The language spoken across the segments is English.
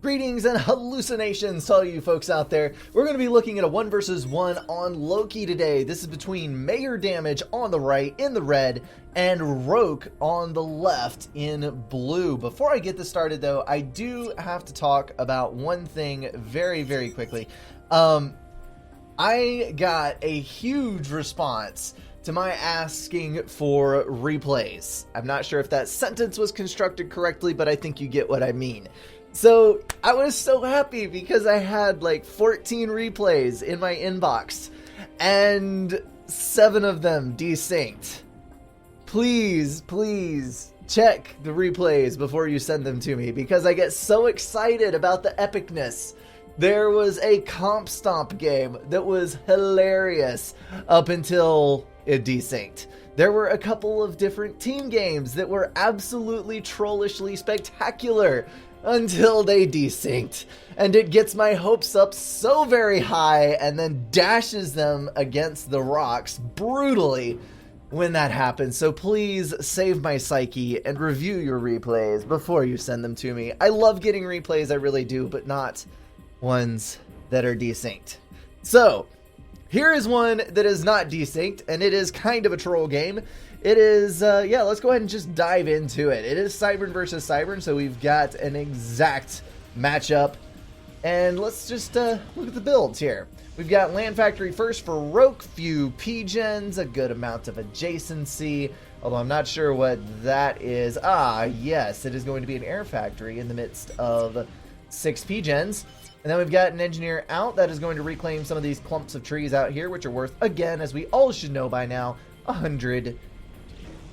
Greetings and hallucinations to all you folks out there. We're going to be looking at a 1 versus 1 on Loki today. This is between Mayor Damage on the right in the red and Roke on the left in blue. Before I get this started though, I do have to talk about one thing very quickly. I got a huge response to my asking for replays. I'm not sure if that sentence was constructed correctly, but I think you get what I mean. So I was so happy because I had like 14 replays in my inbox and 7 of them desynced. Please check the replays before you send them to me because I get so excited about the epicness. There was a comp stomp game that was hilarious up until it desynced. There were a couple of different team games that were absolutely trollishly spectacular until they desynced, and it gets my hopes up so very high and then dashes them against the rocks brutally when that happens. So please save my psyche and review your replays before you send them to me. I love getting replays, I really do, but not ones that are desynced. So here is one that is not desynced, and it is kind of a troll game. It is, let's go ahead and just dive into it. It is Cybern versus Cybern, so we've got an exact matchup. And let's just look at the builds here. We've got Land Factory first for Roke, few P-Gens, a good amount of adjacency, although I'm not sure what that is. Ah, yes, it is going to be an air factory in the midst of 6 P-Gens. And then we've got an engineer out that is going to reclaim some of these clumps of trees out here, which are worth, again, as we all should know by now, 100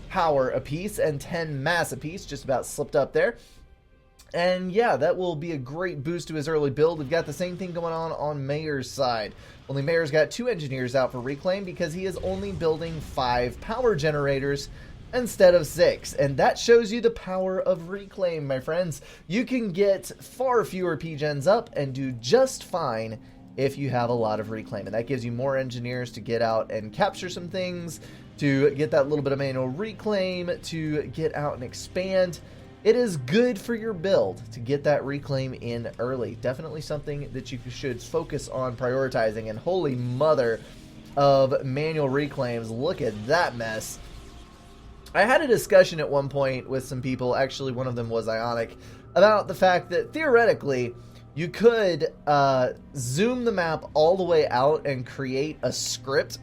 power apiece and 10 mass apiece, just about slipped up there. And yeah, that will be a great boost to his early build. We've got the same thing going on Mayor's side. Only Mayor's got 2 engineers out for reclaim because he is only building 5 power generators instead of 6. And that shows you the power of reclaim, my friends. You can get far fewer P-Gens up and do just fine if you have a lot of reclaim. And that gives you more engineers to get out and capture some things, to get that little bit of manual reclaim, to get out and expand. It is good for your build to get that reclaim in early. Definitely something that you should focus on prioritizing. And holy mother of manual reclaims, look at that mess. I had a discussion at one point with some people, actually one of them was Ionic, about the fact that theoretically you could zoom the map all the way out and create a script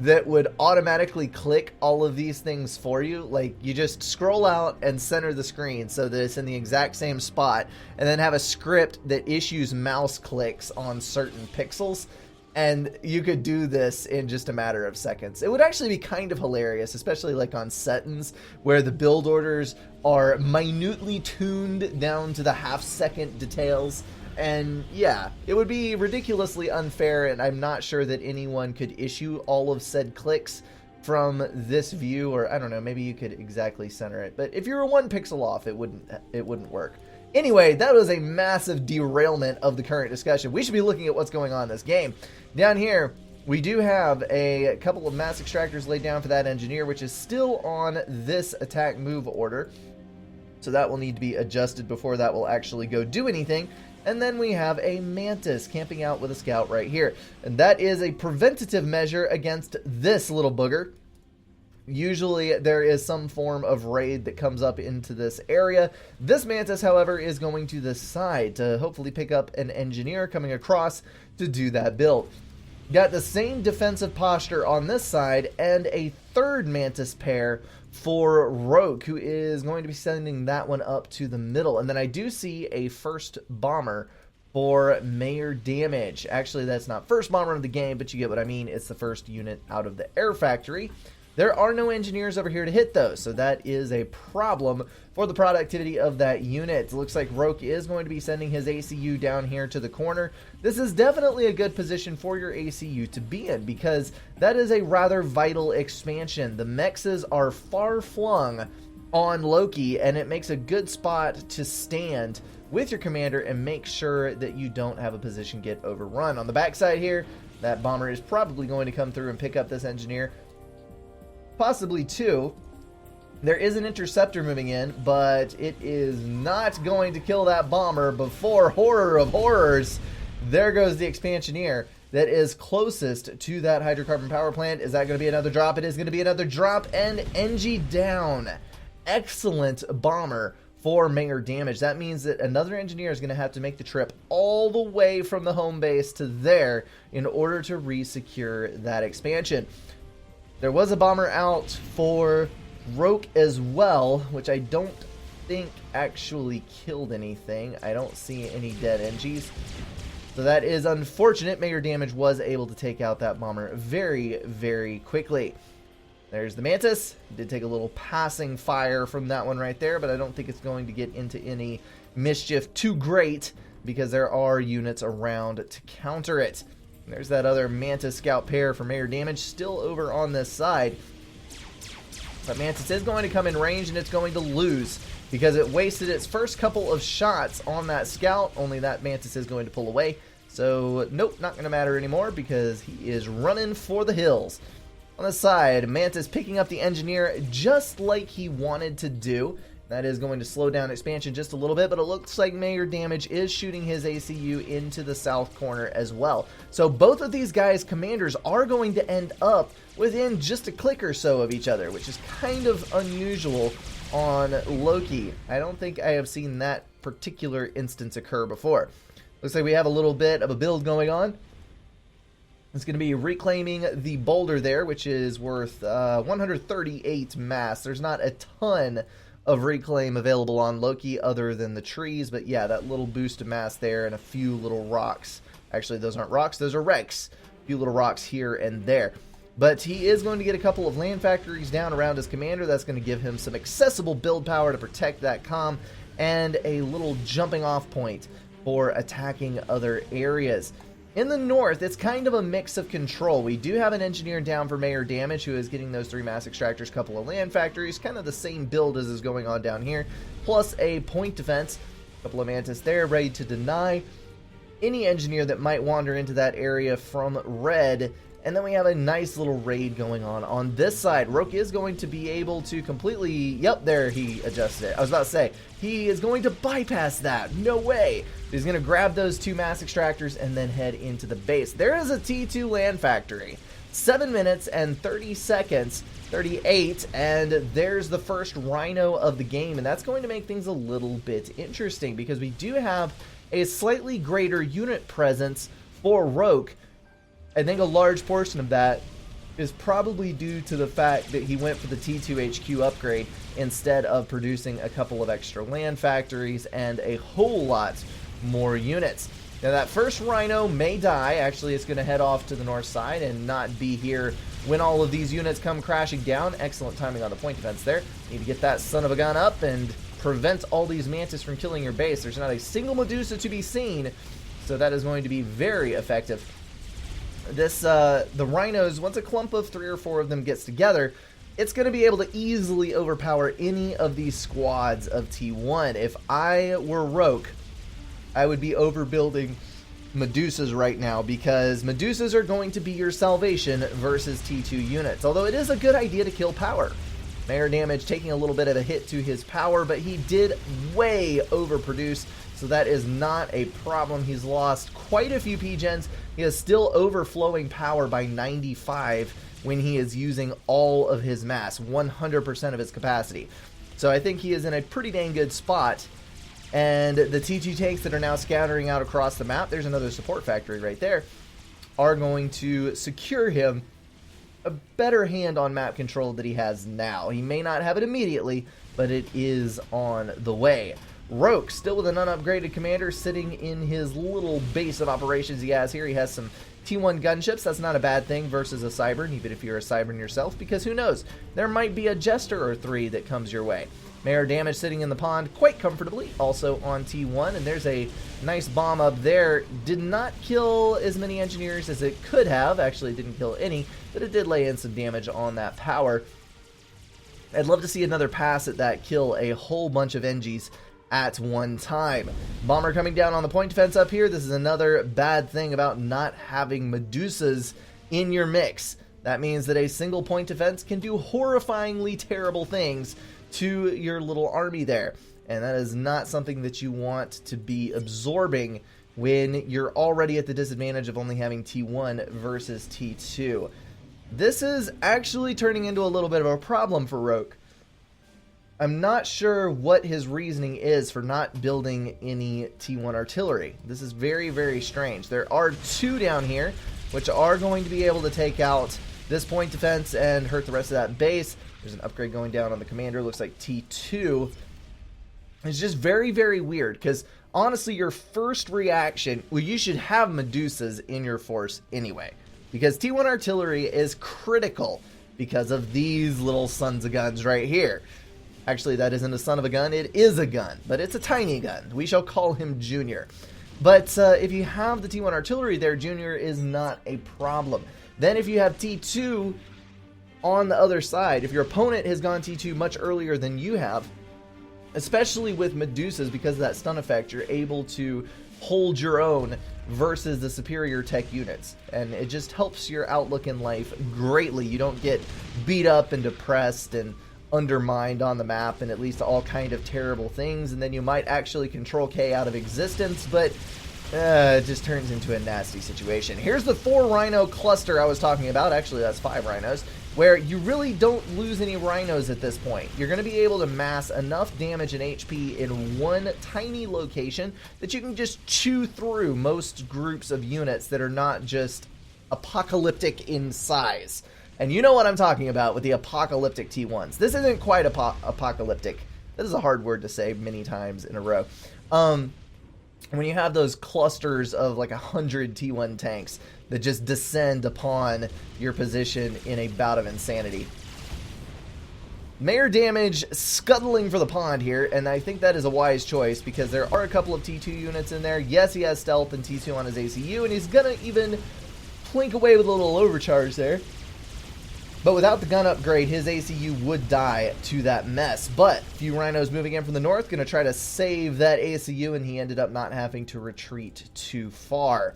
that would automatically click all of these things for you. Like, you just scroll out and center the screen so that it's in the exact same spot, and then have a script that issues mouse clicks on certain pixels, and you could do this in just a matter of seconds. It would actually be kind of hilarious, especially like on settings where the build orders are minutely tuned down to the half-second details. And yeah, it would be ridiculously unfair, and I'm not sure that anyone could issue all of said clicks from this view, or I don't know, maybe you could exactly center it. But if you're 1 pixel off, it wouldn't work. Anyway, that was a massive derailment of the current discussion. We should be looking at what's going on in this game. Down here, we do have a couple of mass extractors laid down for that engineer, which is still on this attack move order. So that will need to be adjusted before that will actually go do anything. And then we have a Mantis camping out with a scout right here. And that is a preventative measure against this little booger. Usually there is some form of raid that comes up into this area. This Mantis, however, is going to the side to hopefully pick up an engineer coming across to do that build. Got the same defensive posture on this side and a third Mantis pair for Roke, who is going to be sending that one up to the middle. And then I do see a first bomber for Mayor Damage. Actually, that's not first bomber of the game, but you get what I mean. It's the first unit out of the air factory. There are no engineers over here to hit those, so that is a problem for the productivity of that unit. It looks like Roke is going to be sending his ACU down here to the corner. This is definitely a good position for your ACU to be in because that is a rather vital expansion. The mexes are far flung on Loki, and it makes a good spot to stand with your commander and make sure that you don't have a position get overrun. On the backside here, that bomber is probably going to come through and pick up this engineer. Possibly 2. There is an interceptor moving in, but it is not going to kill that bomber before, horror of horrors, there goes the expansioneer that is closest to that hydrocarbon power plant. Is that going to be another drop? It is going to be another drop, and NG down. Excellent bomber for Mayor damage. That means that another engineer is going to have to make the trip all the way from the home base to there in order to re-secure that expansion. There was a bomber out for Roke as well, which I don't think actually killed anything. I don't see any dead NGs. So that is unfortunate. Mayor damage was able to take out that bomber very, very quickly. There's the Mantis. Did take a little passing fire from that one right there, but I don't think it's going to get into any mischief too great because there are units around to counter it. And there's that other Mantis scout pair for Mayor damage still over on this side. But Mantis is going to come in range and it's going to lose because it wasted its first couple of shots on that scout. Only that Mantis is going to pull away. So, nope, not going to matter anymore because he is running for the hills. On the side, Mantis picking up the engineer just like he wanted to do. That is going to slow down expansion just a little bit, but it looks like Mayor damage is shooting his ACU into the south corner as well. So both of these guys' commanders are going to end up within just a click or so of each other, which is kind of unusual on Loki. I don't think I have seen that particular instance occur before. Looks like we have a little bit of a build going on. It's going to be reclaiming the boulder there, which is worth 138 mass. There's not a ton of reclaim available on Loki other than the trees, but yeah, that little boost of mass there and a few little rocks. Actually, those aren't rocks, those are wrecks. A few little rocks here and there. But he is going to get a couple of land factories down around his commander. That's going to give him some accessible build power to protect that comm and a little jumping off point for attacking other areas. In the north, it's kind of a mix of control. We do have an engineer down for Mayor damage who is getting those 3 mass extractors, couple of land factories, kind of the same build as is going on down here, plus a point defense, couple of Mantis there ready to deny any engineer that might wander into that area from red. And then we have a nice little raid going on this side. Roke is going to be able to completely, yep, there he adjusted it. I was about to say, he is going to bypass that. No way. He's going to grab those 2 mass extractors and then head into the base. There is a T2 land factory. 7 minutes and 30 seconds, 38, and there's the first Rhino of the game. And that's going to make things a little bit interesting because we do have a slightly greater unit presence for Roke. I think a large portion of that is probably due to the fact that he went for the T2 HQ upgrade instead of producing a couple of extra land factories and a whole lot more units. Now that first Rhino may die. Actually, it's going to head off to the north side and not be here when all of these units come crashing down. Excellent timing on the point defense there. Need to get that son of a gun up and prevent all these Mantis from killing your base. There's not a single Medusa to be seen, so that is going to be very effective. This the Rhinos, once a clump of 3 or 4 of them gets together, it's going to be able to easily overpower any of these squads of T1. If I were Roke, I would be overbuilding Medusas right now because Medusas are going to be your salvation versus T2 units. Although it is a good idea to kill power. Mayor damage taking a little bit of a hit to his power, but he did way overproduce, so that is not a problem. He's lost quite a few P-gens. He is still overflowing power by 95 when he is using all of his mass, 100% of his capacity. So I think he is in a pretty dang good spot. And the T2 tanks that are now scattering out across the map, there's another support factory right there, are going to secure him a better hand on map control that he has now. He may not have it immediately, but it is on the way. Roke, still with an unupgraded commander, sitting in his little base of operations he has here. He has some T1 gunships. That's not a bad thing versus a Cybern, even if you're a Cybern yourself, because who knows? There might be a Jester or 3 that comes your way. Mayor damage sitting in the pond quite comfortably, also on T1, and there's a nice bomb up there. Did not kill as many engineers as it could have. Actually, didn't kill any, but it did lay in some damage on that power. I'd love to see another pass at that kill a whole bunch of Engies at one time. Bomber coming down on the point defense up here. This is another bad thing about not having Medusas in your mix. That means that a single point defense can do horrifyingly terrible things to your little army there. And that is not something that you want to be absorbing when you're already at the disadvantage of only having T1 versus T2. This is actually turning into a little bit of a problem for Roke. I'm not sure what his reasoning is for not building any T1 artillery. This is very, very strange. There are two down here, which are going to be able to take out this point defense and hurt the rest of that base. There's an upgrade going down on the commander. Looks like T2. It's just very, very weird, because honestly, your first reaction, well, you should have Medusas in your force anyway, because T1 artillery is critical because of these little sons of guns right here. Actually, that isn't a son of a gun, it is a gun, but it's a tiny gun. We shall call him Junior. But if you have the T1 artillery there, Junior is not a problem. Then if you have T2 on the other side, if your opponent has gone T2 much earlier than you have, especially with Medusas, because of that stun effect, you're able to hold your own versus the superior tech units. And it just helps your outlook in life greatly. You don't get beat up and depressed and undermined on the map and at least all kind of terrible things, and then you might actually control K out of existence, but it just turns into a nasty situation. Here's the 4 rhino cluster I was talking about. Actually, that's 5 rhinos, where you really don't lose any rhinos at this point. You're going to be able to mass enough damage and HP in one tiny location that you can just chew through most groups of units that are not just apocalyptic in size. And you know what I'm talking about with the apocalyptic T1s. This isn't quite apocalyptic. This is a hard word to say many times in a row. When you have those clusters of like 100 T1 tanks that just descend upon your position in a bout of insanity. Mayor damage scuttling for the pond here, and I think that is a wise choice because there are a couple of T2 units in there. Yes, he has stealth and T2 on his ACU, and he's gonna even plink away with a little overcharge there. But without the gun upgrade, his ACU would die to that mess. But a few rhinos moving in from the north, going to try to save that ACU, and he ended up not having to retreat too far.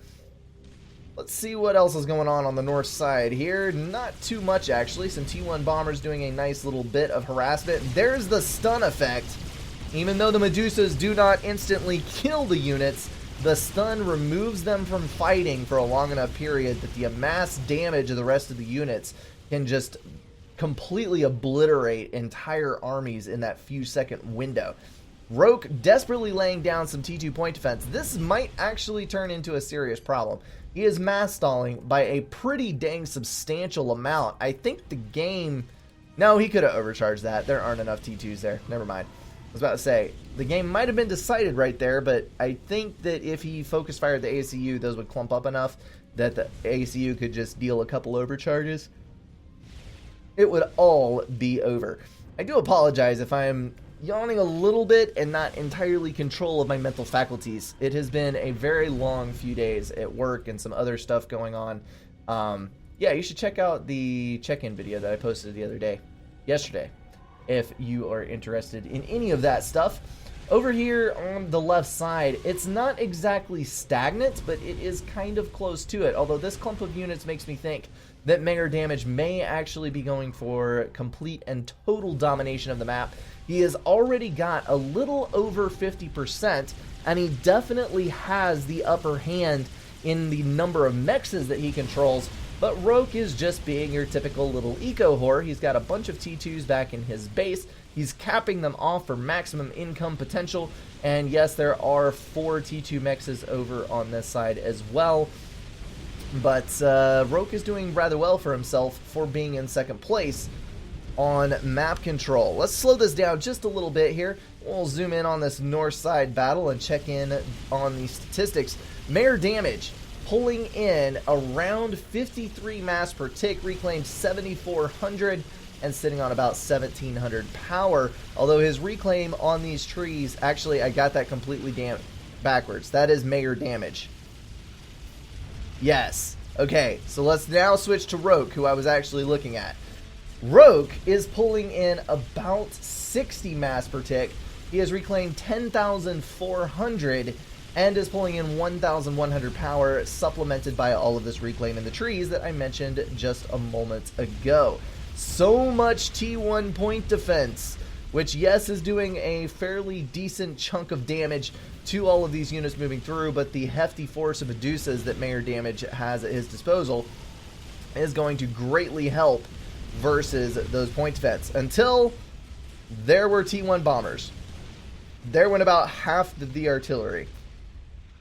Let's see what else is going on the north side here. Not too much, actually. Some T1 bombers doing a nice little bit of harassment. There's the stun effect. Even though the Medusas do not instantly kill the units, the stun removes them from fighting for a long enough period that the amassed damage of the rest of the units can just completely obliterate entire armies in that few second window. Roke desperately laying down some T2 point defense. This might actually turn into a serious problem. He is mass stalling by a pretty dang substantial amount. I think the game... No, he could have overcharged that. There aren't enough T2s there. Never mind. I was about to say, the game might have been decided right there, but I think that if he focus fired the ACU, those would clump up enough that the ACU could just deal a couple overcharges. It would all be over. I do apologize if I'm yawning a little bit and not entirely control of my mental faculties. It has been a very long few days at work and some other stuff going on. Yeah, you should check out the check-in video that I posted the other day, yesterday, if you are interested in any of that stuff. Over here on the left side, it's not exactly stagnant, but it is kind of close to it, although this clump of units makes me think that Mayor Damage may actually be going for complete and total domination of the map. He has already got a little over 50%, and he definitely has the upper hand in the number of mexes that he controls, but Roke is just being your typical little eco-whore. He's got a bunch of T2s back in his base. He's capping them off for maximum income potential, and yes, there are 4 T2 mexes over on this side as well. But Roke is doing rather well for himself for being in second place on map control. Let's slow this down just a little bit here. We'll zoom in on this north side battle and check in on the statistics. Mayor Damage pulling in around 53 mass per tick, reclaimed 7,400, and sitting on about 1,700 power. Although his reclaim on these trees, actually I got that completely backwards. That is Mayor Damage. Yes. Okay, so let's now switch to Roke, who I was actually looking at. Roke is pulling in about 60 mass per tick. He has reclaimed 10,400, and is pulling in 1,100 power, supplemented by all of this reclaim in the trees that I mentioned just a moment ago. So much T1 point defense, which, yes, is doing a fairly decent chunk of damage to all of these units moving through, but the hefty force of Medusas that Mayor Damage has at his disposal is going to greatly help versus those point defense. Until there were T1 bombers, there went about half the artillery.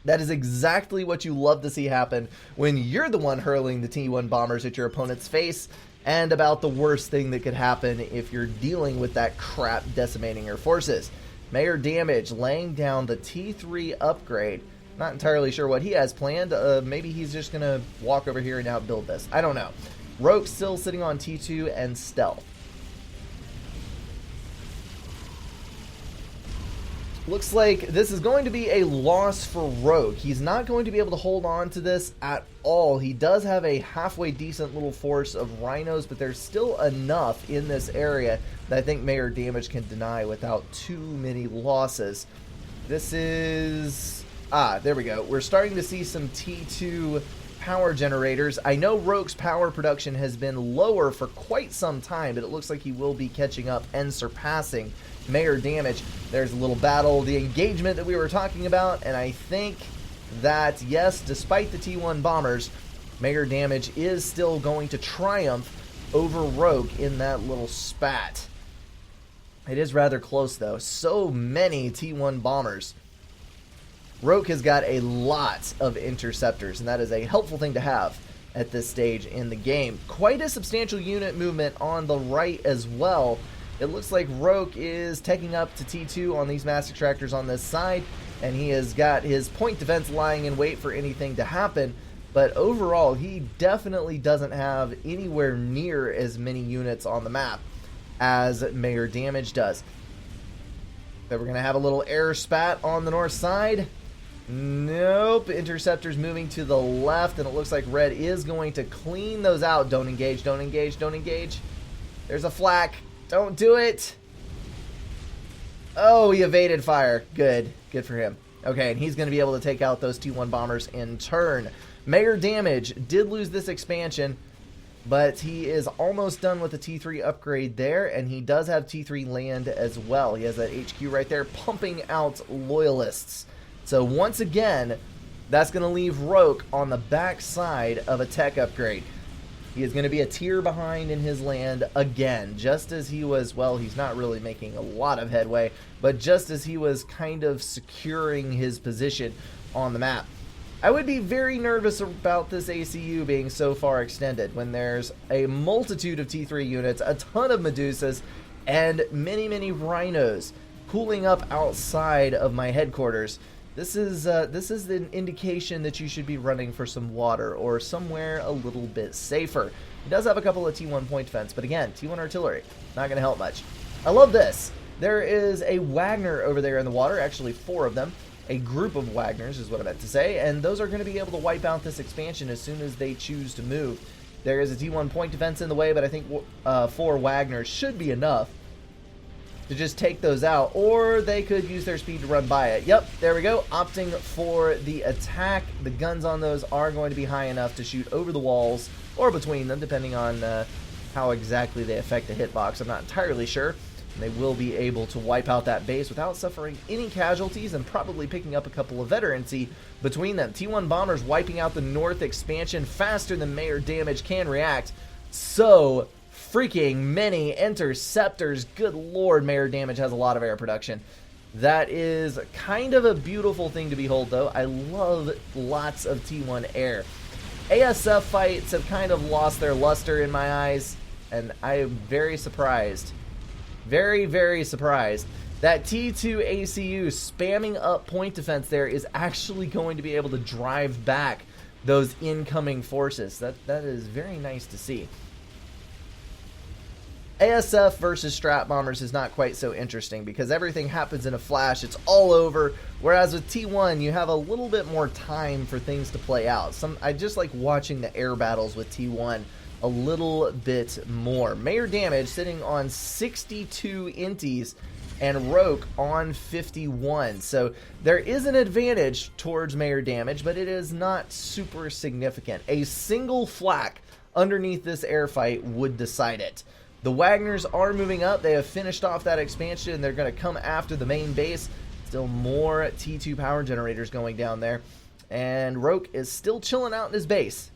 That is exactly what you love to see happen when you're the one hurling the T1 bombers at your opponent's face, and about the worst thing that could happen if you're dealing with that crap decimating your forces. Mayor Damage laying down the T3 upgrade. Not entirely sure what he has planned. Maybe he's just going to walk over here and outbuild this. I don't know. Roke still sitting on T2 and Stealth. Looks like this is going to be a loss for Rogue. He's not going to be able to hold on to this at all. He does have a halfway decent little force of rhinos, but there's still enough in this area that I think Mayor Damage can deny without too many losses. This is... there we go. We're starting to see some T2 power generators. I know Rogue's power production has been lower for quite some time, but it looks like he will be catching up and surpassing Mayor Damage. There's a little battle, the engagement that we were talking about, and I think that, yes, despite the T1 bombers, Mayor Damage is still going to triumph over Rogue in that little spat. It is rather close, though. So many T1 bombers. Rogue has got a lot of interceptors, and that is a helpful thing to have at this stage in the game. Quite a substantial unit movement on the right as well. It looks like Rogue is taking up to T2 on these mass extractors on this side, and he has got his point defense lying in wait for anything to happen. But overall, he definitely doesn't have anywhere near as many units on the map as Mayor Damage does. Then we're going to have a little air spat on the north side. Nope, interceptors moving to the left, and it looks like Red is going to clean those out. Don't engage, don't engage, don't engage. There's a flak. Don't do it. Oh, he evaded fire. Good. Good for him. Okay, and he's going to be able to take out those T1 bombers in turn. Mayor Damage did lose this expansion, but he is almost done with the T3 upgrade there, and he does have T3 land as well. He has that HQ right there pumping out loyalists. So once again, that's going to leave Roke on the back side of a tech upgrade. He is going to be a tier behind in his land again, just as he was, well, he's not really making a lot of headway, but just as he was kind of securing his position on the map. I would be very nervous about this ACU being so far extended when there's a multitude of T3 units, a ton of Medusas, and many, many rhinos pooling up outside of my headquarters. This is an indication that you should be running for some water or somewhere a little bit safer. He does have a couple of T1 point defense, but again, T1 artillery, not going to help much. I love this. There is a Wagner over there in the water, actually 4 of them. A group of Wagners is what I meant to say, and those are going to be able to wipe out this expansion as soon as they choose to move. There is a T1 point defense in the way, but I think 4 Wagners should be enough to just take those out, or they could use their speed to run by it. Yep, there we go, opting for the attack. The guns on those are going to be high enough to shoot over the walls or between them, depending on how exactly they affect the hitbox. I'm not entirely sure. They will be able to wipe out that base without suffering any casualties and probably picking up a couple of veterancy between them. T1 bombers wiping out the north expansion faster than Mayor Damage can react. So freaking many interceptors. Good lord, Mayor Damage has a lot of air production. That is kind of a beautiful thing to behold, though. I love lots of T1 air. ASF fights have kind of lost their luster in my eyes, and I am very surprised. Very, very surprised that T2 ACU spamming up point defense there is actually going to be able to drive back those incoming forces. That is very nice to see. ASF versus strat bombers is not quite so interesting because everything happens in a flash. It's all over. Whereas with T1, you have a little bit more time for things to play out. I just like watching the air battles with T1 a little bit more. Mayor Damage sitting on 62 inties and Roke on 51. So there is an advantage towards Mayor damage, but it is not super significant. A single flak underneath this air fight would decide it. The Wagners are moving up. They have finished off that expansion. They're going to come after the main base. Still more T2 power generators going down there. And Roke is still chilling out in his base.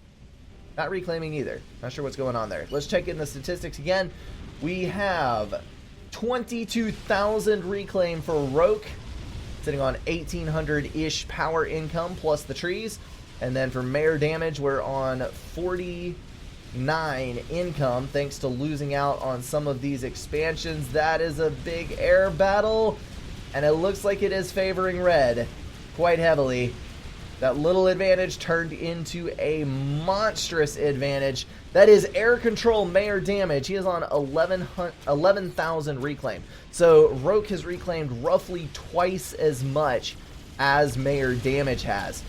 Not reclaiming either. Not sure what's going on there. Let's check in the statistics again. We have 22,000 reclaim for Roke, sitting on 1,800-ish power income plus the trees. And then for Mayor damage, we're on 49 income thanks to losing out on some of these expansions. That is a big air battle, and it looks like it is favoring red quite heavily. That little advantage turned into a monstrous advantage. That is air control Mayor damage. He is on 11,000 reclaim. So Roke has reclaimed roughly twice as much as Mayor damage has.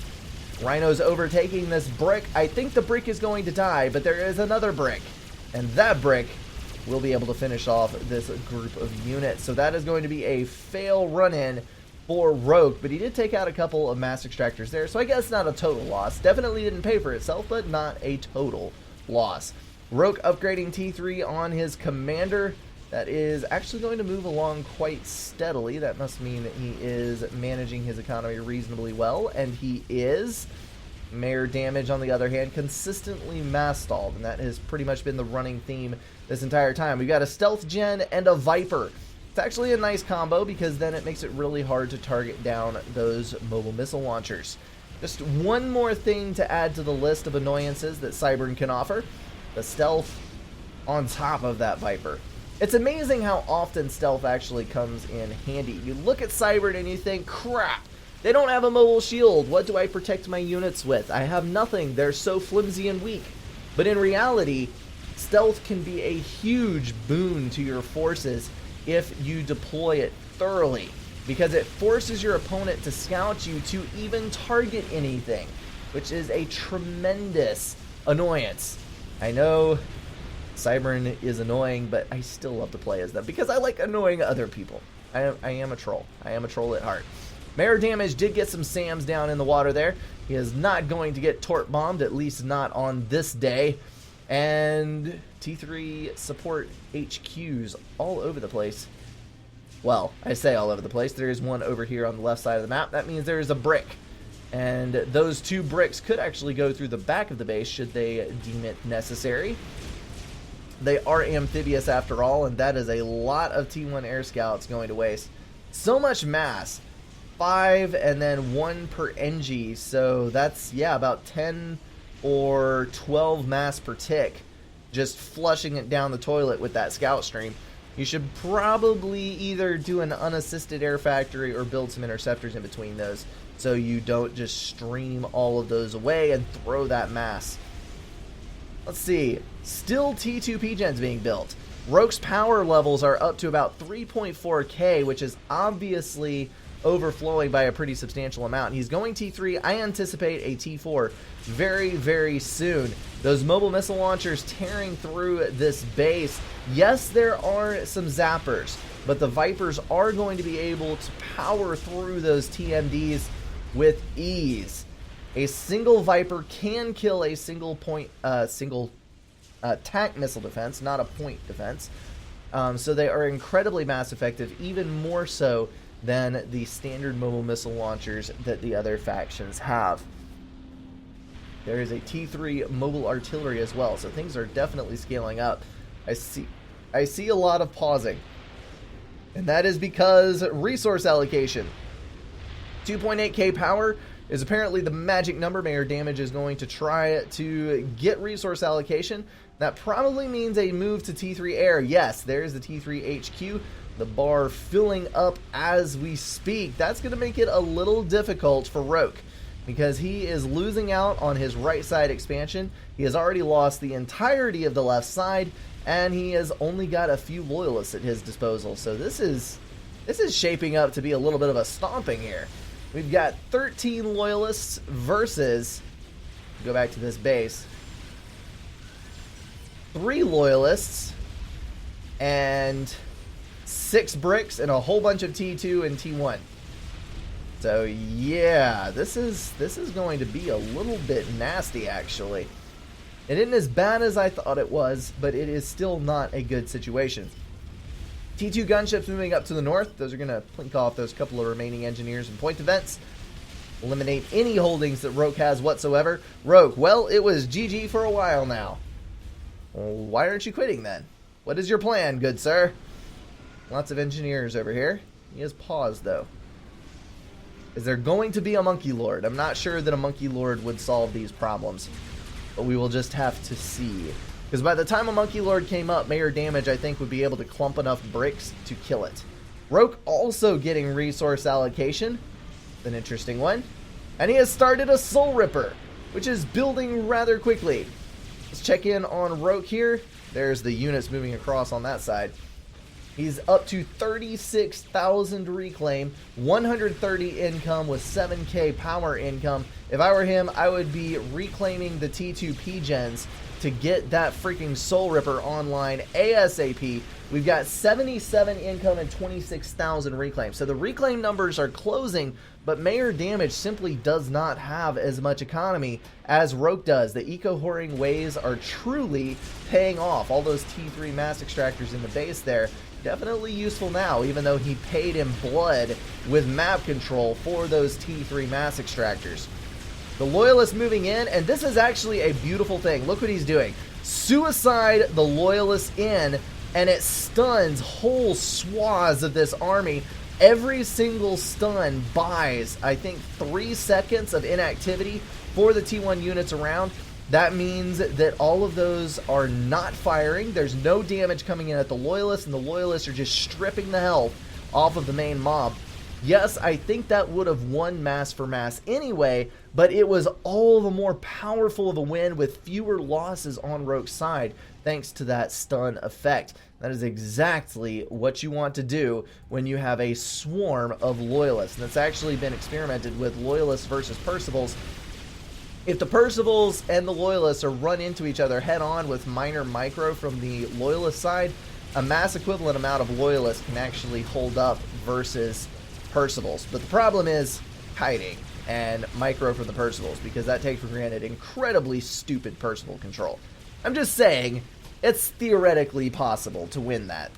Rhino's overtaking this brick. I think the brick is going to die, but there is another brick. And that brick will be able to finish off this group of units. So that is going to be a fail run-in for Roke, but he did take out a couple of mass extractors there, so I guess not a total loss. Definitely didn't pay for itself, but not a total loss. Roke upgrading T3 on his commander. That is actually going to move along quite steadily. That must mean that he is managing his economy reasonably well, and he is. Mayor damage, on the other hand, consistently mass stalled, and that has pretty much been the running theme this entire time. We've got a stealth gen and a Viper. It's actually a nice combo because then it makes it really hard to target down those mobile missile launchers. Just one more thing to add to the list of annoyances that Cybern can offer: the stealth on top of that Viper. It's amazing how often stealth actually comes in handy. You look at Cybern and you think, crap, they don't have a mobile shield. What do I protect my units with? I have nothing. They're so flimsy and weak. But in reality, stealth can be a huge boon to your forces if you deploy it thoroughly, because it forces your opponent to scout you to even target anything, which is a tremendous annoyance. I know Cybern is annoying, but I still love to play as them because I like annoying other people. I am a troll. I am a troll at heart. Mayor damage did get some SAMs down in the water there. He is not going to get torp bombed, at least not on this day. And T3 support HQs all over the place. Well, I say all over the place. There is one over here on the left side of the map. That means there is a brick. And those two bricks could actually go through the back of the base should they deem it necessary. They are amphibious after all, and that is a lot of T1 air scouts going to waste. So much mass. 5 and then 1 per NG. So that's, yeah, about 10 or 12 mass per tick, just flushing it down the toilet with that scout stream. You should probably either do an unassisted air factory or build some interceptors in between those so you don't just stream all of those away and throw that mass. Let's see. Still T2 P-Gens being built. Roke's power levels are up to about 3.4k, which is obviously overflowing by a pretty substantial amount. He's going T3. I anticipate a T4 very, very soon. Those mobile missile launchers tearing through this base. Yes, there are some zappers, but the Vipers are going to be able to power through those TMDs with ease. A single Viper can kill a single attack missile defense, not a point defense. So they are incredibly mass effective, even more so than the standard mobile missile launchers that the other factions have. There is a T3 mobile artillery as well, so things are definitely scaling up. I see a lot of pausing, and that is because resource allocation. 2.8k power is apparently the magic number. Mayor damage is going to try to get resource allocation. That probably means a move to T3 air. Yes, there's the T3 HQ. The bar filling up as we speak. That's going to make it a little difficult for Roke because he is losing out on his right side expansion. He has already lost the entirety of the left side, and he has only got a few loyalists at his disposal. So this is shaping up to be a little bit of a stomping here. We've got 13 loyalists versus, go back to this base, 3 loyalists and 6 bricks, and a whole bunch of T2 and T1. So yeah, this is going to be a little bit nasty, actually. It isn't as bad as I thought it was, but it is still not a good situation. T2 gunships moving up to the north. Those are going to plink off those couple of remaining engineers and point events. Eliminate any holdings that Roke has whatsoever. Roke, well, it was GG for a while now. Well, why aren't you quitting then? What is your plan, good sir? Lots of engineers over here. He has paused, though. Is there going to be a Monkey Lord? I'm not sure that a Monkey Lord would solve these problems, but we will just have to see. Because by the time a Monkey Lord came up, Mayor Damage, I think, would be able to clump enough bricks to kill it. Roke also getting resource allocation. An interesting one. And he has started a Soul Ripper, which is building rather quickly. Let's check in on Roke here. There's the units moving across on that side. He's up to 36,000 reclaim, 130 income with 7k power income. If I were him, I would be reclaiming the T2 gens to get that freaking Soul Ripper online ASAP. We've got 77 income and 26,000 reclaim. So the reclaim numbers are closing, but Mayor Damage simply does not have as much economy as Roke does. The eco-whoring ways are truly paying off. All those T3 mass extractors in the base there, definitely useful now, even though he paid in blood with map control for those T3 mass extractors. The Loyalists moving in, and this is actually a beautiful thing. Look what he's doing. Suicide the Loyalists in, and it stuns whole swaths of this army. Every single stun buys, I think, 3 seconds of inactivity for the T1 units around. That means that all of those are not firing. There's no damage coming in at the Loyalists, and the Loyalists are just stripping the health off of the main mob. Yes, I think that would have won mass for mass anyway, but it was all the more powerful of a win with fewer losses on Roke's side thanks to that stun effect. That is exactly what you want to do when you have a swarm of Loyalists. And it's actually been experimented with Loyalists versus Percivals. If the Percivals and the Loyalists are run into each other head on with minor micro from the Loyalist side, a mass equivalent amount of Loyalists can actually hold up versus Percivals. But the problem is hiding and micro from the Percivals, because that takes for granted incredibly stupid Percival control. I'm just saying, it's theoretically possible to win that.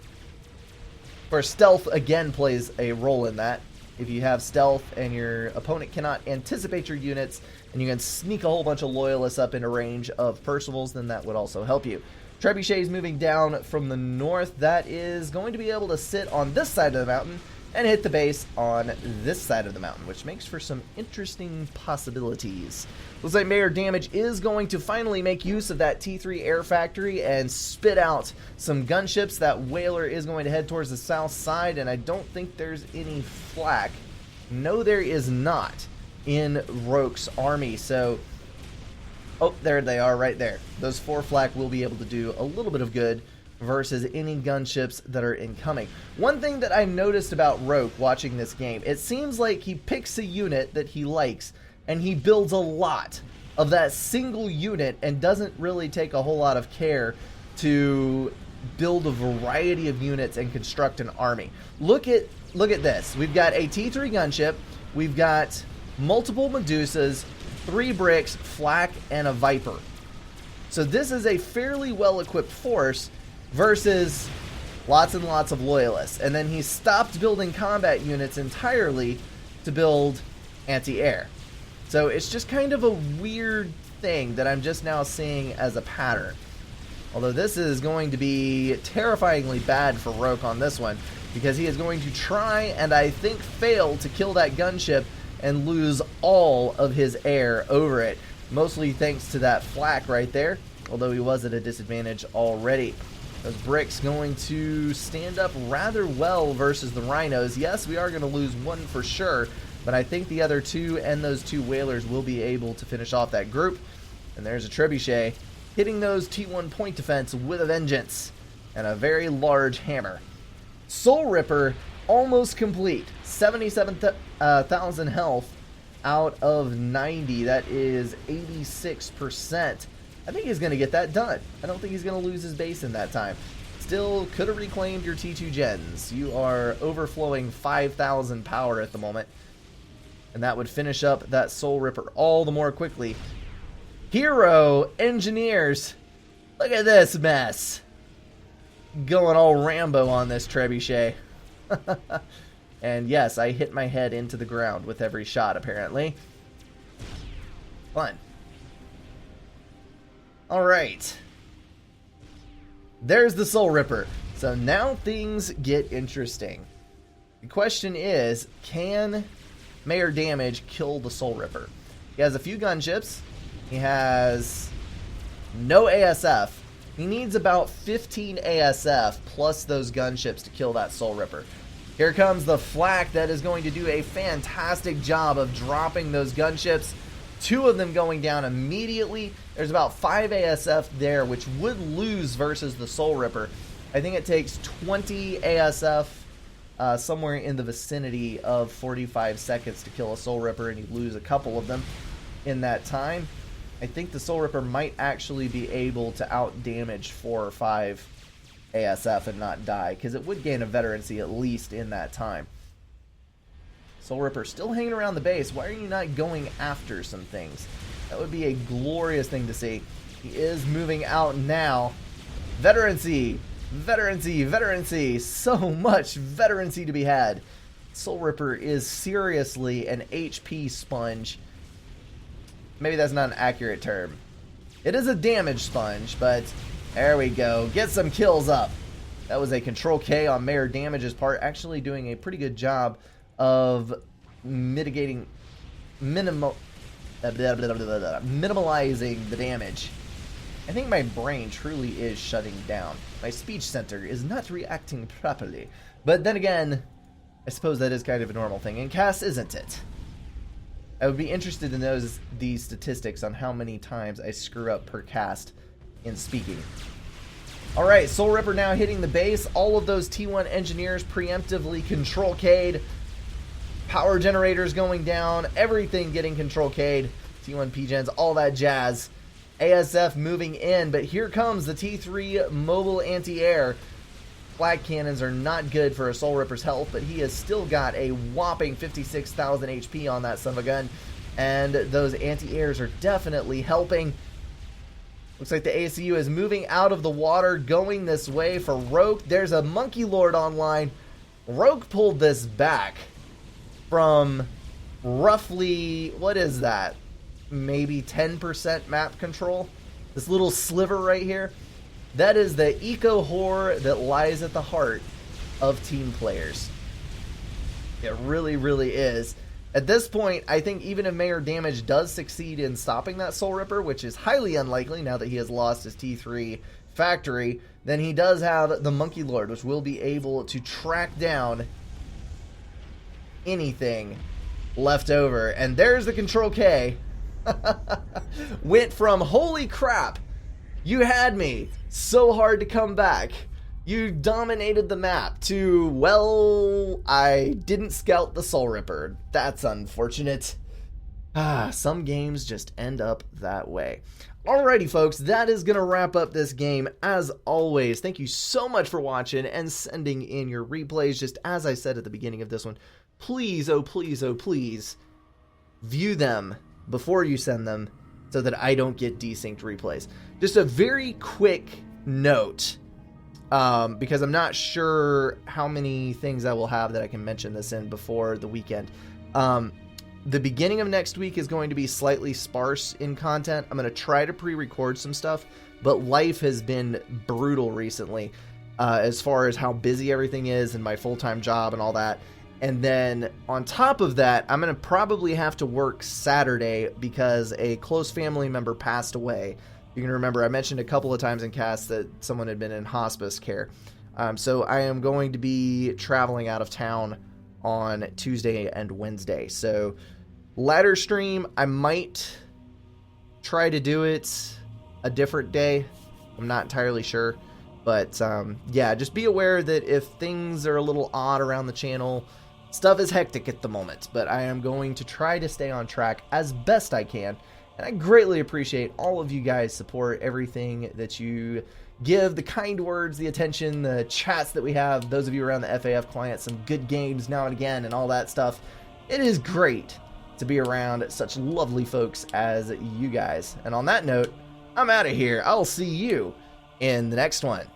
Where stealth again plays a role in that. If you have stealth and your opponent cannot anticipate your units, and you can sneak a whole bunch of Loyalists up into range of Percivals, then that would also help you. Trebuchet is moving down from the north. That is going to be able to sit on this side of the mountain and hit the base on this side of the mountain, which makes for some interesting possibilities. Looks like Mayor Damage is going to finally make use of that T3 air factory and spit out some gunships. That Whaler is going to head towards the south side, and I don't think there's any flak. No, there is not in Roke's army. So, oh, there they are right there. Those 4 flak will be able to do a little bit of good versus any gunships that are incoming. One thing that I noticed about Roke watching this game, it seems like he picks a unit that he likes and he builds a lot of that single unit and doesn't really take a whole lot of care to build a variety of units and construct an army. Look at this. We've got a T3 gunship, we've got multiple Medusas, 3 bricks, flak, and a Viper. So this is a fairly well-equipped force versus lots and lots of Loyalists. And then he stopped building combat units entirely to build anti-air. So it's just kind of a weird thing that I'm just now seeing as a pattern. Although this is going to be terrifyingly bad for Roke on this one, because he is going to try and I think fail to kill that gunship and lose all of his air over it. Mostly thanks to that flak right there, although he was at a disadvantage already. Those bricks going to stand up rather well versus the Rhinos. Yes, we are going to lose one for sure, but I think the other 2 and those 2 Whalers will be able to finish off that group. And there's a Trebuchet hitting those T1 point defense with a vengeance and a very large hammer. Soul Ripper almost complete. 77,000 health out of 90. That is 86%. I think he's going to get that done. I don't think he's going to lose his base in that time. It's still could have reclaimed your T2 gens. You are overflowing 5,000 power at the moment. And that would finish up that Soul Ripper all the more quickly. Hero Engineers. Look at this mess. Going all Rambo on this trebuchet. And yes, I hit my head into the ground with every shot, apparently. Fun. Alright. There's the Soul Ripper. So now things get interesting. The question is, can Mayor Damage kill the Soul Ripper? He has a few gunships. He has no ASF. He needs about 15 ASF plus those gunships to kill that Soul Ripper. Here comes the flak that is going to do a fantastic job of dropping those gunships. 2 of them going down immediately. There's about 5 ASF there, which would lose versus the Soul Ripper. I think it takes 20 ASF, somewhere in the vicinity of 45 seconds to kill a Soul Ripper, and you lose a couple of them in that time. I think the Soul Ripper might actually be able to out-damage 4 or 5 ASF and not die, because it would gain a veterancy at least in that time. Soul Ripper still hanging around the base. Why are you not going after some things? That would be a glorious thing to see. He is moving out now. Veterancy! Veterancy! Veterancy! So much veterancy to be had. Soul Ripper is seriously an HP sponge. Maybe that's not an accurate term. It is a damage sponge, but there we go. Get some kills up. That was a Control K on Mayor Damage's part, actually doing a pretty good job of minimalizing the damage. I think my brain truly is shutting down. My speech center is not reacting properly. But then again, I suppose that is kind of a normal thing. In CAS, isn't it? I would be interested to know these statistics on how many times I screw up per cast in speaking. Alright, Soul Ripper now hitting the base. All of those T1 engineers preemptively Control K'd. Power generators going down. Everything getting Control K'd. T1 P-Gens, all that jazz. ASF moving in, but here comes the T3 mobile anti-air. Flag cannons are not good for a Soul Ripper's health, but he has still got a whopping 56,000 HP on that son of a gun. And those anti-airs are definitely helping. Looks like the ACU is moving out of the water, going this way for Roke. There's a Monkey Lord online. Roke pulled this back from roughly, what is that? Maybe 10% map control. This little sliver right here. That is the eco horror that lies at the heart of team players. It really, really is. At this point, I think even if Mayor Damage does succeed in stopping that Soul Ripper, which is highly unlikely now that he has lost his T3 factory, then he does have the Monkey Lord, which will be able to track down anything left over. And there's the Control K. Went from holy crap, you had me, so hard to come back, you dominated the map, to, well, I didn't scout the Soul Ripper. That's unfortunate. Some games just end up that way. Alrighty folks, that is going to wrap up this game. As always, thank you so much for watching and sending in your replays. Just as I said at the beginning of this one, please, oh please, oh please, view them before you send them so that I don't get desynced replays. Just a very quick note, because I'm not sure how many things I will have that I can mention this in before the weekend. The beginning of next week is going to be slightly sparse in content. I'm going to try to pre-record some stuff, but life has been brutal recently, as far as how busy everything is and my full-time job and all that. And then on top of that, I'm going to probably have to work Saturday because a close family member passed away. You can remember I mentioned a couple of times in cast that someone had been in hospice care. So I am going to be traveling out of town on Tuesday and Wednesday. So ladder stream, I might try to do it a different day. I'm not entirely sure. But yeah, just be aware that if things are a little odd around the channel, stuff is hectic at the moment, but I am going to try to stay on track as best I can. And I greatly appreciate all of you guys' support, everything that you give the kind words, the attention, the chats that we have, those of you around the FAF client, some good games now and again and all that stuff. It is great to be around such lovely folks as you guys. And on that note, I'm out of here. I'll see you in the next one.